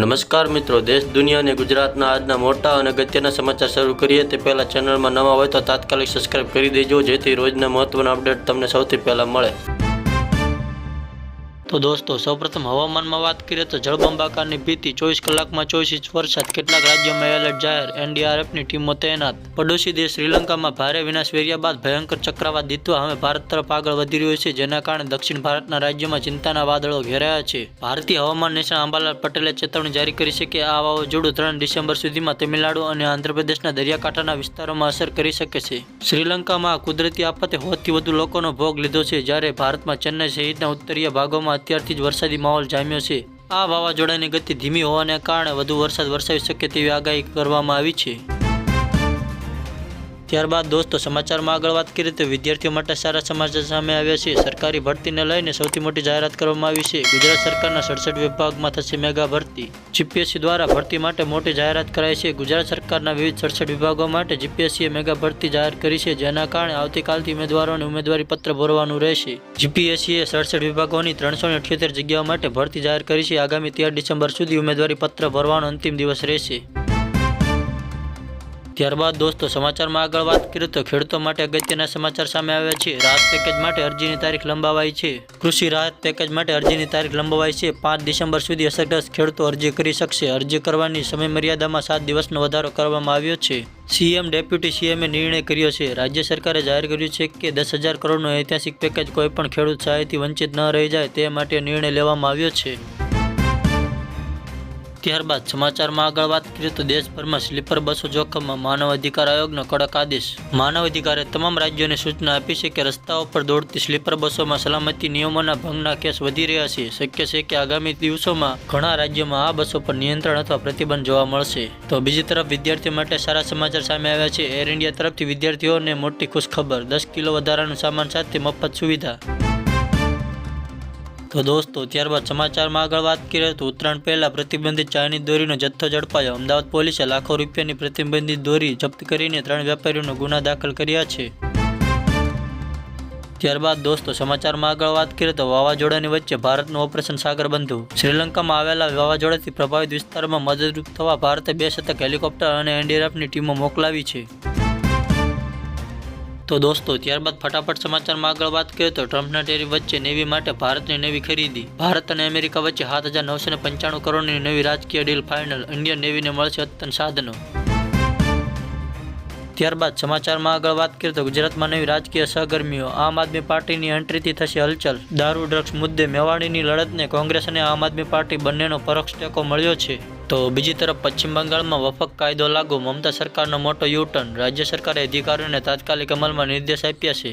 નમસ્કાર મિત્રો, દેશ દુનિયા અને ગુજરાતના આજના મોટા અને અગત્યના સમાચાર શરૂ કરીએ તે પહેલા ચેનલમાં નવા હોય તો તાત્કાલિક સબસ્ક્રાઇબ કરી દેજો, જેથી રોજના મહત્વના અપડેટ તમને સૌથી પહેલા મળે. તો દોસ્તો, સૌપ્રથમ હવામાનમાં વાત કરીએ તો જળબંબાકારની ભીતિ, 24 કલાકમાં 24 ઇંચ વરસાદ, કેટલાક રાજ્યોમાં એલર્ટ જાહેર, એનડીઆરએફની ટીમો તૈનાત. પડોશી દેશ શ્રીલંકામાં ભારે વિનાશ વેર્યા બાદ ભયંકર ચક્રવાત દિત્વા હવે ભારત તરફ આગળ વધી રહ્યો છે, જેના કારણે દક્ષિણ ભારતના રાજ્યોમાં ચિંતાના વાદળો ઘેરાયા છે. ભારતીય હવામાન નિષ્ણાત અંબાલાલ પટેલે ચેતવણી જારી કરી છે કે આ વાવાઝોડું 3 ડિસેમ્બર સુધીમાં તમિલનાડુ અને આંધ્રપ્રદેશના દરિયાકાંઠાના વિસ્તારોમાં અસર કરી શકે છે. શ્રીલંકામાં આ કુદરતી આફતે 100 થી વધુ લોકોનો ભોગ લીધો છે, જ્યારે ભારતમાં ચેન્નઈ સહિતના ઉત્તરીય ભાગોમાં અત્યારથી જ વરસાદી માહોલ જામ્યો છે. આ વાવાઝોડાની ગતિ ધીમી હોવાને કારણે વધુ વરસાદ વરસાવી શકે તેવી આગાહી કરવામાં આવી છે. ત્યારબાદ દોસ્તો, સમાચારમાં આગળ વાત કરીએ તો વિદ્યાર્થીઓ માટે સારા સમાચાર સામે આવ્યા છે. સરકારી ભરતીને લઈને સૌથી મોટી જાહેરાત કરવામાં આવી છે. ગુજરાત સરકારના 67 વિભાગમાં થશે મેગા ભરતી. જીપીએસસી દ્વારા ભરતી માટે મોટી જાહેરાત કરાઈ છે. ગુજરાત સરકારના વિવિધ 67 વિભાગો માટે જીપીએસસીએ મેગા ભરતી જાહેર કરી છે, જેના કારણે આવતીકાલથી ઉમેદવારોને ઉમેદવારી પત્ર ભરવાનું રહેશે. જીપીએસસીએ 67 વિભાગોની 378 જગ્યાઓ માટે ભરતી જાહેર કરી છે. આગામી 13 ડિસેમ્બર સુધી ઉમેદવારી પત્ર ભરવાનો અંતિમ દિવસ રહેશે. ત્યારબાદ દોસ્તો, સમાચારમાં આગળ વાત કરીએ તો ખેડૂતો માટે અગત્યના સમાચાર સામે આવ્યા છે. રાહત પેકેજ માટે અરજીની તારીખ લંબાવાઈ છે. કૃષિ રાહત પેકેજ માટે અરજીની તારીખ લંબાવાઈ છે. 5 ડિસેમ્બર સુધી અસરગ્રસ્ત ખેડૂતો અરજી કરી શકશે. અરજી કરવાની સમયમર્યાદામાં 7 દિવસનો વધારો કરવામાં આવ્યો છે. સીએમ ડેપ્યુટી સીએમએ નિર્ણય કર્યો છે. રાજ્ય સરકારે જાહેર કર્યું છે કે 10,000 કરોડનું ઐતિહાસિક પેકેજ કોઈપણ ખેડૂત સહાયથી વંચિત ન રહી જાય તે માટે નિર્ણય લેવામાં આવ્યો છે. ત્યારબાદ સમાચારમાં આગળ વાત કરીએ તો દેશભરમાં સ્લીપર બસો જોખમમાં, માનવ અધિકાર આયોગનો કડક આદેશ. માનવ અધિકારે તમામ રાજ્યોને સૂચના આપી છે કે રસ્તાઓ પર દોડતી સ્લીપર બસોમાં સલામતી નિયમોના ભંગના કેસ વધી રહ્યા છે. શક્ય છે કે આગામી દિવસોમાં ઘણા રાજ્યોમાં આ બસો પર નિયંત્રણ અથવા પ્રતિબંધ જોવા મળશે. તો બીજી તરફ વિદ્યાર્થીઓ માટે સારા સમાચાર સામે આવ્યા છે. એર ઇન્ડિયા તરફથી વિદ્યાર્થીઓને મોટી ખુશખબર, 10 કિલો વધારાનું સામાન સાથે મફત સુવિધા. તો દોસ્તો, ત્યારબાદ સમાચારમાં આગળ વાત કરીએ તો ઉત્તરાયણ પહેલા પ્રતિબંધિત ચાઇનીઝ દોરીનો જથ્થો ઝડપાયો. અમદાવાદ પોલીસે લાખો રૂપિયાની પ્રતિબંધિત દોરી જપ્ત કરીને 3 વેપારીઓનો ગુના દાખલ કર્યા છે. ત્યારબાદ દોસ્તો, સમાચારમાં આગળ વાત કરીએ તો વાવાઝોડાની વચ્ચે ભારતનું ઓપરેશન સાગરબંધુ. શ્રીલંકામાં આવેલા વાવાઝોડાથી પ્રભાવિત વિસ્તારમાં મદદરૂપ થવા ભારતે 2 શતક હેલિકોપ્ટર અને એનડીઆરએફની ટીમો મોકલાવી છે. તો દોસ્તો, ત્યારબાદ ફટાફટ સમાચારમાં આગળ વાત કરીએ તો ટ્રમ્પના ટેરિફ વચ્ચે નેવી માટે ભારતની નવી ખરીદી. ભારત અને અમેરિકા વચ્ચે 7,995 કરોડની નવી રાજકીય ડીલ ફાઇનલ. ઇન્ડિયન નેવીને મળશે અદ્યતન સાધનો. ત્યારબાદ સમાચારમાં આગળ વાત કરીએ તો ગુજરાતમાં નવી રાજકીય સહગર્મીઓ. આમ આદમી પાર્ટીની એન્ટ્રીથી થશે હલચલ. દારૂ ડ્રગ્સ મુદ્દે મેવાડીની લડતને કોંગ્રેસ અને આમ આદમી પાર્ટી બંનેનો પરોક્ષ ટેકો મળ્યો છે. તો બીજી તરફ પશ્ચિમ બંગાળમાં વફક કાયદો લાગુ, મમતા સરકારનો મોટો યુ-ટર્ન. રાજ્ય સરકારે અધિકારીઓને તાત્કાલિક અમલમાં નિર્દેશ આપ્યા છે.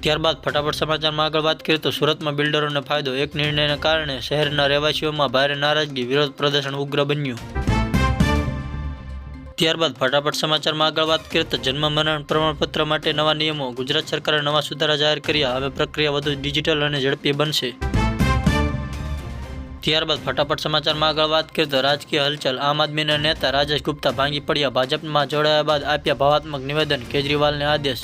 ત્યારબાદ ફટાફટ સમાચારમાં આગળ વાત કરીએ તો સુરતમાં બિલ્ડરોને ફાયદો. એક નિર્ણયને કારણે શહેરના રહેવાસીઓમાં ભારે નારાજગી, વિરોધ પ્રદર્શન ઉગ્ર બન્યું. ત્યારબાદ ફટાફટ સમાચારમાં આગળ વાત કરીએ તો જન્મ મરણ પ્રમાણપત્ર માટે નવા નિયમો. ગુજરાત સરકારે નવા સુધારા જાહેર કર્યા. હવે પ્રક્રિયા વધુ ડિજિટલ અને ઝડપી બનશે. ત્યારબાદ ફટાફટ સમાચારમાં આગળ વાત કરીએ તો રાજકીય હલચલ. આમ આદમીના નેતા રાજેશ ગુપ્તા ભાંગી પડ્યા. ભાજપમાં જોડાયા બાદ આપ્યા ભાવાત્મક નિવેદન, કેજરીવાલને આદેશ.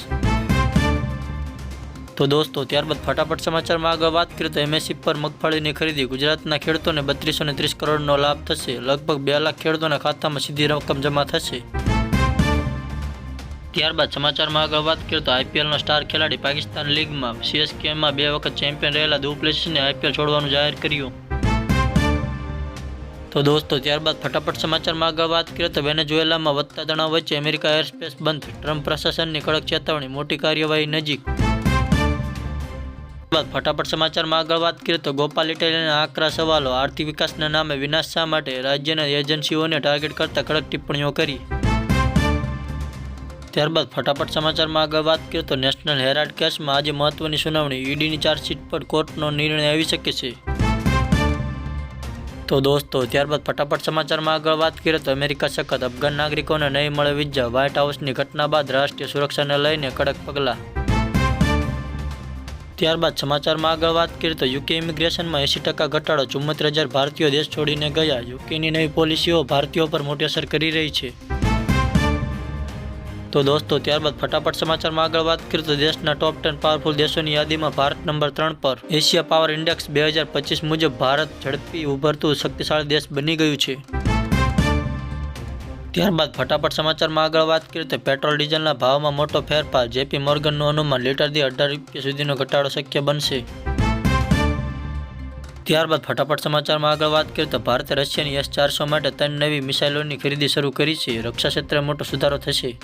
તો દોસ્તો, ત્યારબાદ ફટાફટ સમાચારમાં આગળ વાત કરીએ તો એમએસપી પર મગફળીની ખરીદી. ગુજરાતના ખેડૂતોને 3230 કરોડનો લાભ થશે. લગભગ 2 લાખ ખેડૂતોના ખાતામાં સીધી રકમ જમા થશે. ત્યારબાદ સમાચારમાં આગળ વાત કરીએ તો આઈપીએલનો સ્ટાર ખેલાડી પાકિસ્તાન લીગમાં સીએસકેમાં 2 વખત ચેમ્પિયન રહેલા ડુ પ્લેસિસને આઈપીએલ છોડવાનું જાહેર કર્યું. તો દોસ્તો, ત્યારબાદ ફટાફટ સમાચારમાં આગળ વાત કરીએ તો વેનેઝુએલામાં વધતા તણાવ વચ્ચે અમેરિકા એરસ્પેસ બંધ. ટ્રમ્પ પ્રશાસનની કડક ચેતવણી, મોટી કાર્યવાહી નજીક. ફટાફટ સમાચારમાં આગળ વાત કરીએ તો ગોપાલ ઇટાલિયાના આકરા સવાલો. આર્થિક વિકાસના નામે વિનાશ શા માટે? રાજ્યના એજન્સીઓને ટાર્ગેટ કરતા કડક ટિપ્પણીઓ કરી. ત્યારબાદ ફટાફટ સમાચારમાં આગળ વાત કરીએ તો નેશનલ હેરાલ્ડ કેસમાં આજે મહત્વની સુનાવણી. ઈડીની ચાર્જશીટ પર કોર્ટનો નિર્ણય આવી શકે છે. તો દોસ્તો, ત્યારબાદ ફટાફટ સમાચારમાં આગળ વાત કરીએ તો અમેરિકા સખત, અફઘાન નાગરિકોને નહીં મળે વિઝા. વ્હાઇટ હાઉસની ઘટના બાદ રાષ્ટ્રીય સુરક્ષાને લઈને કડક પગલાં. ત્યારબાદ સમાચારમાં આગળ વાત કરીએ તો યુકે ઇમિગ્રેશનમાં 80% ઘટાડો. 74,000 ભારતીયો દેશ છોડીને ગયા. યુકેની નવી પોલિસીઓ ભારતીયો પર મોટી અસર કરી રહી છે. તો દોસ્તો ત્યારબાદ ફટાફટ સમાચારમાં આગળ વાત કરીએ તો દેશના ટોપ 10 પાવરફુલ દેશોની યાદીમાં ભારત નંબર 3 પર. એશિયા પાવર ઇન્ડેક્સ 2025 મુજબ ભારત ઝડપી ઉભરતું શક્તિશાળી દેશ બની ગયું છે. ત્યારબાદ ફટાફટ સમાચારમાં આગળ વાત કરીએ તો પેટ્રોલ ડીઝલના ભાવમાં મોટો ફેરફાર. જેપી મોર્ગનનું અનુમાન લીટર દીઠ 18 રૂપિયા સુધીનો ઘટાડો શક્ય બનશે. ત્યારબાદ ફટાફટ સમાચારમાં આગળ વાત કરીએ તો ભારતે રશિયાની S-400 માટે 3 નવી મિસાઇલોની ખરીદી શરૂ કરી છે. રક્ષા ક્ષેત્રે મોટો સુધારો થશે.